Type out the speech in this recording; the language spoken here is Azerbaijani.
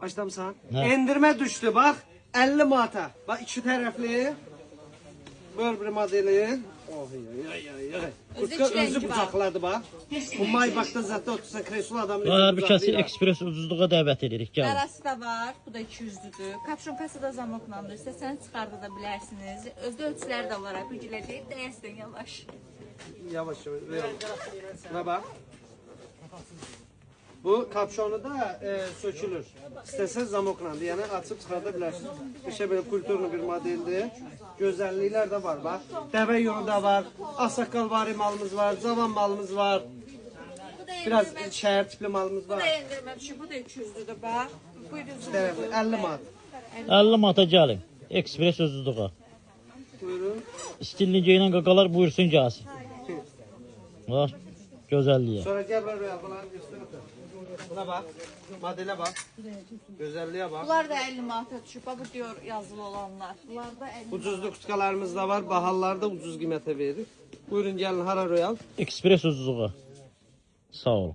Başlamısan. Hə. Endirme düştü bak. 50 manata. Bak iki taraflı. Böyle bir modeli. Oh ya. Kutka rengi özü var. bucaqladı bak. Bu Maybach'da zaten otursa kresol adam Hər bir kəsi ekspres ucuzluğa dəvət edirik. Gəlin. Arası da var. Bu da 200'lüdür. Kapşonkası da zamoklandır. İstəsəniz çıxarda da bilərsiniz. Özdə ölçüləri də var. Bu gilə deyib dəyəsən yavaş. Yavaş. Buna bak. Bu kapşonu da sökülür. İstəsəniz zamoklandı. Yani açıp çıxarda bilərsiniz. İşte böyle kulturlu bir modeldir. Gözəlliklər də var bak. Dəvə yolu da var. Asakal vari malımız var. Zavan malımız var. Bu da Biraz endirmə. şəhər tipli malımız Bu da var. endirmə düşür. Bu da 200'lüdür bax. Buyurun. 50 manat. 50 manata gəlin. Ekspres ucuzluğa. Buyurun. Stilli geyinən qaqalar buyursun gəlsin. Bax, gözəlliyə. Sonra gel ben royal falan göstereyim. Buna bak. Modele bak. Güzelliğe bak. Bunlar da 50 manata düşür. Bax bu diyor yazılı olanlar. Bunlar da 50 Ucuzlu kutkalarımız da var. Bahallar da ucuz qiymətə verir. Buyurun gelin Hara Royal. Ekspres ucuzluğa. Sağ ol.